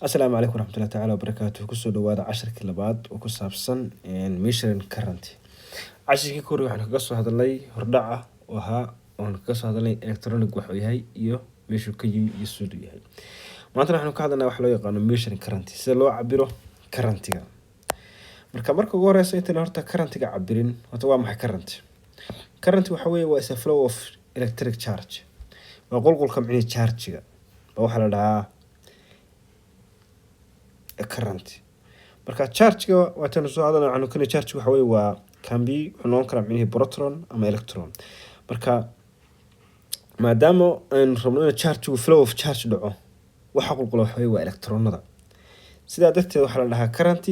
السلام عليكم ورحمة الله تعالى وبركاته كسو دواada casharkii labaad oo ku saabsan measuring current casharkii kore waxaan kaga soo hadalnay hordhaca oo ahaa oon kaga soo hadalnay electronic wuxuu yahay iyo meeshuu ka yimi iyo siduu yahay maanta waxaan ka hadlaynaa wax loo yaqaano measuring current sida loo cabiro currentiga marka ugu horeysa intaan horta currentiga cabirin horta waa maxay current waxa weeye waa a flow of electric charge waa qulqulka micni charge-ga waxa la dhahaa current marka charge-ga waa tan soo hadalna waxaan kale charge waxa weeye waa can be wuxuu noqon karaa micni proton ama electron marka maadaama aan rabno in charge flow of charge dhaco waxa qulqula waxa weeye waa electronada sidaa darteed waxa la dhahaa current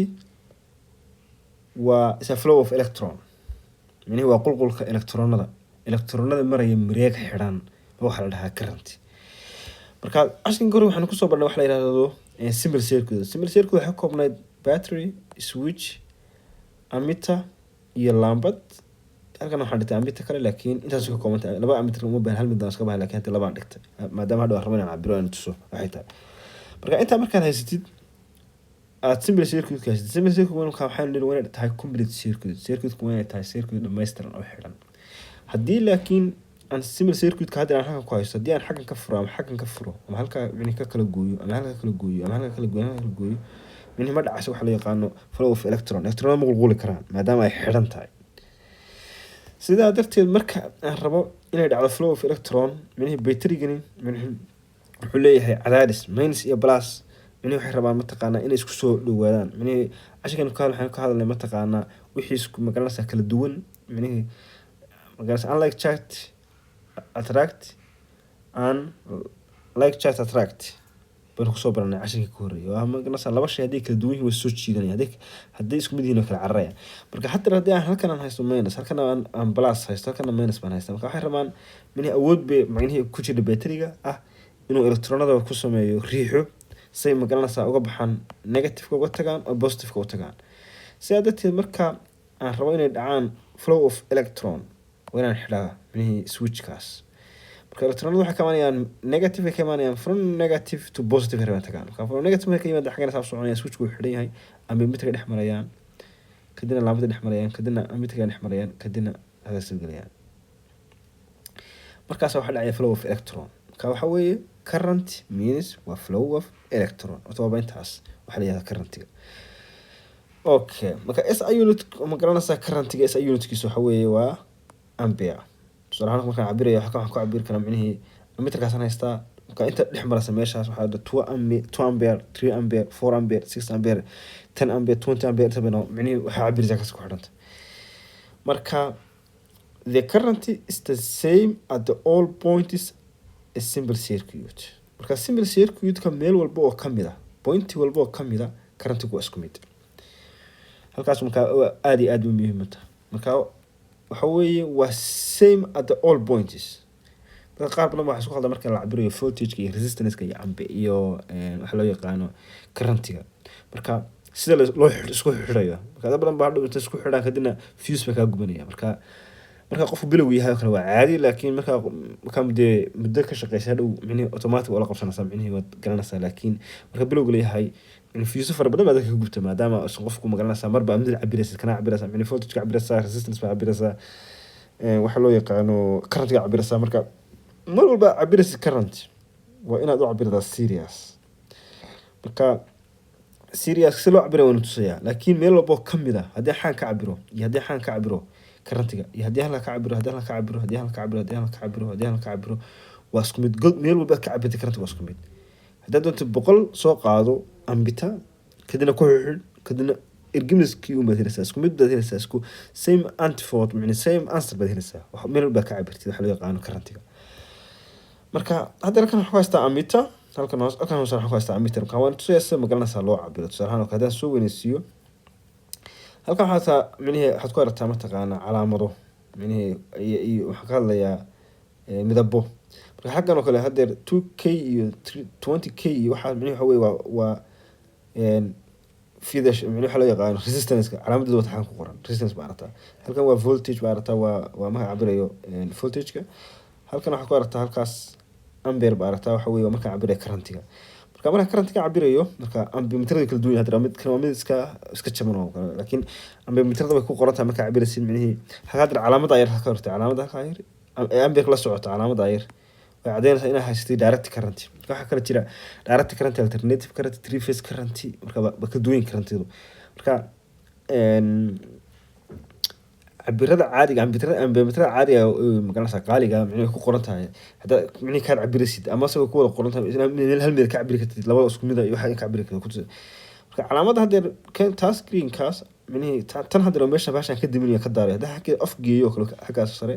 waa is a flow of electron micni waa qulqulka electronada maraya mareeg xidhan waxa la dhahaa current marka ashin goor waxaan ku soo barnay wax la yiraahdo simple circuit waxa ka koobnayd battery switch ammeter iyo laambad halkan waxaan dhigtay ammeter kale laakiin intaas ka koobantay laba ammeter uma baahan hal mid iska baahan laakiin inta laba aan dhigtay maadaama hadda rabaan inaan cabiro aan tuso waxay tahay marka inta markaad haysatid aad simple circuit waxaan leeyahay waa tahay complete circuit waa tahay circuit dhameystiran oo xiran haddii laakiin aan simple circuit ka hadda aan halkan ku haysto hadii aan xaggan ka furo ama xaggan ka furo ama halka mini ka kala gooyo ama halka kala gooyo mini ma dhacayso waxa la yaqaano flow of electron ma qulquli karaan maadaama ay xiran tahay sidaa darteed marka aan rabo inay dhacdo flow of electron mini battery-gani wuxuu leeyahay cadaadis minus iyo plus mini waxay rabaan mataqaanaa inay isku soo dhawaadaan mini casharkan waxaan ka hadalnay mataqaanaa wixii isku magaranaysa kala duwan mini magaranaysa unlike charge attract and like charge attract bal ku soo baranay casharkii ka horeeyay waa magaranaysa laba shay hadii kala duwan way soo jiidanayaan hadii isku mid yihiin kala cararaya marka haddii hadii aan halkan aan haysto minus halkan aan plus haysto halkan minus baan haysto marka waxay rabaan mini awood bay macnaheedu ku jira battery-ga inuu electronada ku sameeyo riixo say magaranaysa uga baxaan negative uga tagaan oo positive uga tagaan sidaa darteed marka aan rabo inay dhacaan flow of electron وين حلا منه switch كاس marka electronadu waxa ka imanayaan negative ka imanayaan from negative to positive heerban tagaan marka from negative ka yimaada xagana saab soconaya switch ku xidhan yahay ammeter dhex marayaan kadina laambada dhex marayaan kadina ammeter dhex marayaan kadina hadaas galayaan markaas waxa dhacaya flow of electron marka waxa weeye current means waa flow of electron oo intaas waxa la yiraahdaa current-ga okay marka SI unit ma garanaysaa current-ga SI unit-kiisu waxa weeye waa ampere salahan markaan cabirayo waxa ku cabir kana micnihii ammeterkaas aan haystaa marka inta dhex maraysa meeshaas waxa 2 ampere 3 ampere 4 ampere 6 ampere 10 ampere 20 ampere tabano micnihii waxa cabiraysa ka ku xidhanta marka the current is the same at the all points a simple circuit marka simple circuit ka meel walba oo kamida point walba oo kamida current-ku isku mid halkaas marka aad u muhiim ah marka waxa weeye waa same at the all points marka qaar badan waxa isku khaldan marka la cabirayo voltage iyo resistance iyo ampe iyo waxa loo yaqaano current-ga marka sida loo isku xidhayo marka dad badan baa hadhow isku xidhaan kadina fuse ba ka gubanaya marka qofku bilow yahay kale waa caadi laakiin marka muddo ka shaqeysa hadhow micni automatic wala qabsanaysa micni wad garanaysa laakiin marka bilow leeyahay in fuse far badan ka gubta maadaama qofku ma garanaysa marba amid cabiraysa kana cabiraysa micni voltage cabiraysa resistance ba cabiraysa waxa loo yaqaano current cabiraysa marka mar walba cabiraysa current waa inaad u cabirada serious marka serious si loo cabiro waa tusaya laakiin meel walba kamida hadii xaan ka cabiro iyo hadii xaan ka cabiro current-ga iyo hadii hala ka cabiro waa isku mid god meel walba ka cabirta current waa isku mid haddii doonto 100 soo qaado ammeter kadina ku xidh kadina ergimiskii u maadinaysa isku mid baadinaysa isku same antipode micni same answer baadinaysa wax meel walba ka cabirtid waxa loo yaqaan current-ga marka hadda halkan waxa haystaa ammeter halkan waxa haystaa ammeter ka waan tusaysa magalanaysa loo cabiro tusaalahan hadaan soo weynaysiyo halkan waxa micnaheedu waxa ku aragtaa mataqaana calaamado micnaheedu waxa ka hadlayaa midabo marka xaggan oo kale hadeer 2k iyo 20k iyo waxa micnaheedu waxa waa fidash micnaheedu waxa loo yaqaan resistance-ka calaamadooda waxa ku qoran resistance baa aragtaa halkan waa voltage baa aragtaa waa ma cabirayo voltage-ka halkan waxa ku aragtaa halkaas ampere baa aragtaa waxa weeye marka cabirayo current-ga marka current ka cabirayo marka ambimeterada kala duwan hadda mid kan waa mid iska jaban oo kale laakiin ambimeterada way ku qoran tahay marka cabiraysid micnihi hagaad calaamada yar ka hortay calaamada ka yar ambir la socota calaamada yar way cadeynaysaa inaad haysatay direct current waxa kala jira direct current alternative current three phase current marka ba ka duwan currentidu marka cabirada caadiga ambimeterada caadiga magalanaysa qaaliga micnihi ku qoran tahay hada micnihi ka cabiraysid ama soo ku wada qoran tahay meel hal meel ka cabiri kartid labada isku mid ah iyo waxa ka cabiri kartid marka calaamada hadda kan task screen kaas micnihi tan hadda meesha baashan ka diminayo ka daaray hada xaqi off geeyo kale xaqaas sare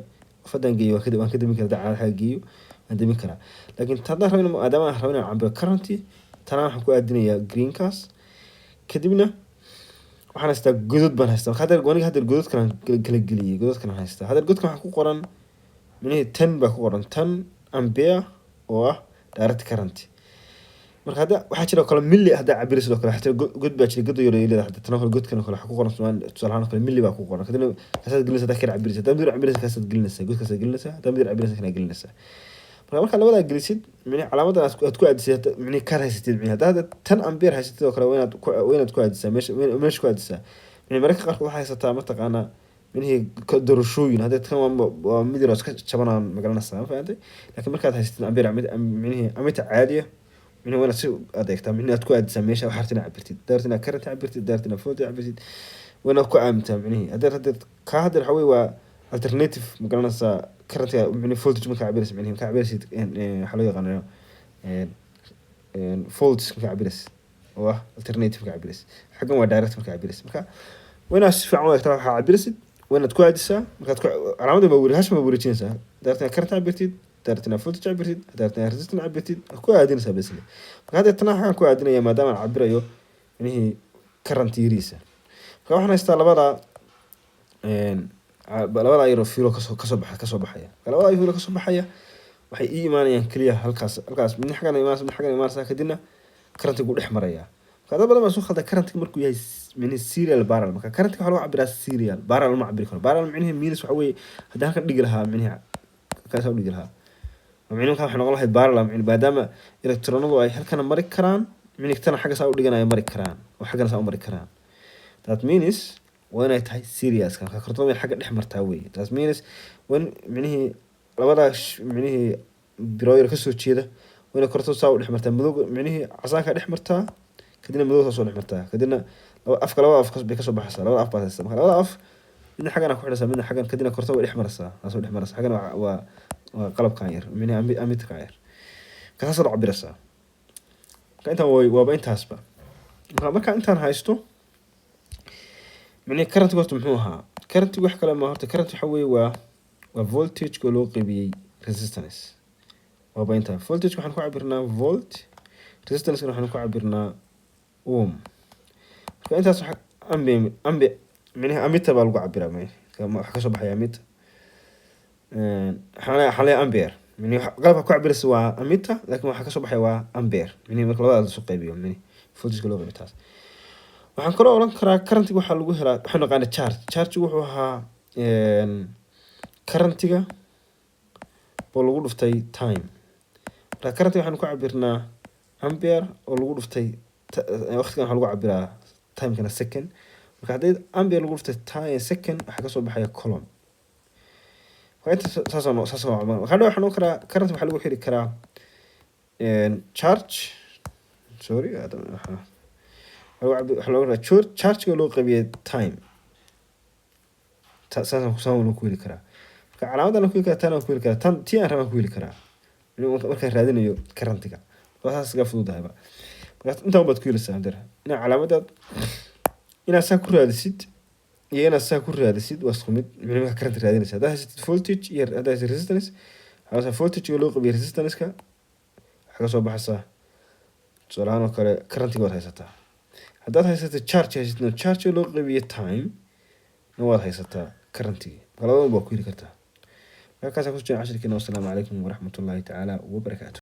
fadan geeyo waan ka dimin karaa xaq geeyo aan dimin karaa laakiin tada rabina maadaama aan rabina cabir current tan waxaan ku aadinayaa green kaas kadibna waxaan haystaa godad baan haystaa hadda waniga hadda godad kan kala geliyay godad kan haystaa hadda godkan waxa ku qoran micnihi 10 baa ku qoran 10 ampere oo ah direct current marka hadda waxa jira kala milli hadda cabir sidoo kale xataa god baa jira god yar leedahay hadda tan kale godkan kale waxa ku qoran tusaalahan kale milli baa ku qoran kadib kaasad gelinaysa dadka cabiraysa hadda mid cabiraysa kaasad gelinaysa godkaas gelinaysa hadda mid cabiraysa kana gelinaysa marka labada gelisid micnihi calaamada aad ku aadisay micnihi ka haysatid micnihi hadda 10 ampere haysatid oo kale waynaad ku aadisaa meesha ku aadisaa micnihi marka qaar waxa haysataa mataqaana micnihi doorashooyin hadda tan waa mid yar iska jabanaan magalanaysa ma fahamtay laakiin markaad haysatid ampere micnihi amita caadiya micnihi wayna si adeegtaa micnihi aad ku aadisaa meesha waxa hartina cabirtid daartina current cabirtid daartina volt cabirtid wayna ku aamintaa micnihi hadda ka hadda waxa weey waa alternative magalanaysa current micnihi voltage marka cabiraysid micnihi marka cabiraysid waxa loo yaqaano voltage marka cabiraysid oo ah alternative marka cabiraysid xagan waa direct marka cabiraysid marka wayna si fiican u eegtaa waxa cabiraysid wayna ku aadisaa marka calaamada ma wari hash ma wareejinaysaa daartina current cabirtid daartina voltage cabirtid daartina resistance cabirtid ku aadinaysaa bas marka hadda tan waxaan ku aadinaya maadaama aan cabirayo micnihi current yariisa marka waxaan haystaa labada ayro filo kasoo baxaya labada ayro kasoo baxaya waxay iimaanayaan kaliya halkaas mid xagan imaanaysa kadibna current gu dhex maraya marka dad badan ma soo khalda current markuu yahay micnihi serial parallel marka current waxa lagu cabiraa serial parallel ma cabiri karo parallel micnihi minus waxa weeye haddii halkan dhigi lahaa micnihi kaas u dhigi lahaa micnihi waxa noqon lahayd parallel micnihi maadaama electronadu ay halkan mari karaan micnihi tan xagga saa u dhiganaya mari karaan oo xaggan saa u mari karaan that means وانا تاي سيرياس كان كرتون حاجه دخ مرتا وي تاس مينس وين معنيه لبدا معنيه بروير كسو جيده وين كرتون ساو دخ مرتا مدو معنيه عساكا دخ مرتا كدينا مدو سو دخ مرتا كدينا افك لبدا اف كسو بخسا لبدا اف باس لبدا اف من حاجه انا كخدسا من حاجه كدينا كرتون دخ مرسا اسو دخ مرسا حاجه وقلب كاير معنيه اميت كاير كاسو عبرسا كانت وابا انت حسبه marka intaan haysto معني current قلت محوها current وح كلام ما هرت current حوي voltage كلو قبي resistance وبينتها voltage وحنكو عبرنا volt resistance وحنكو عبرنا ohm فأنت صح أمبي معنيها أميتا بالقو عبرها معني كما حكسو بحيا أميتا حاليا أمبير يعني قلبها كو عبر سوا أميتا لكن حكسو بحيا أمبير يعني مكلا سو قبي يعني voltage كلو قبي تاس waxaan kala oran karaa current waxa lagu helaa waxaan naqaan charge wuxuu ahaa current-ga oo lagu dhuftay time marka current waxaan ku cabirnaa ampere oo lagu dhuftay waqtigan waxa lagu cabiraa time kana second marka hadii ampere lagu dhuftay time second waxa ka soo baxaya coulomb waxa saasoo waxaan u karaa current waxa lagu xiri karaa charge sorry charge لو قبيه time ساسا كسان لو كويل كرا علامه لو كويل كرا تانا كويل كرا تان تي ان رما كويل كرا marka raadinayo current-ga waxaas ka fududahay ba marka inta baad ku yeelaysaa hadar ina calaamadaad ina saa ku raadisid iyo ina saa ku raadisid waa isku mid marka current raadinaysa hada haysid voltage iyo hada haysid resistance hada voltage loo qabiyo resistance-ka waxa ka soo baxaysa tusaalahan kale current-ga waad haysataa haddaad haysato charge loo qabiyo time waad haysataa current-gi labadaba waa ku heli kartaa markaas ku jira 10 wasalaamu calaykum waraxmatullaahi tacaala wabarakaatuh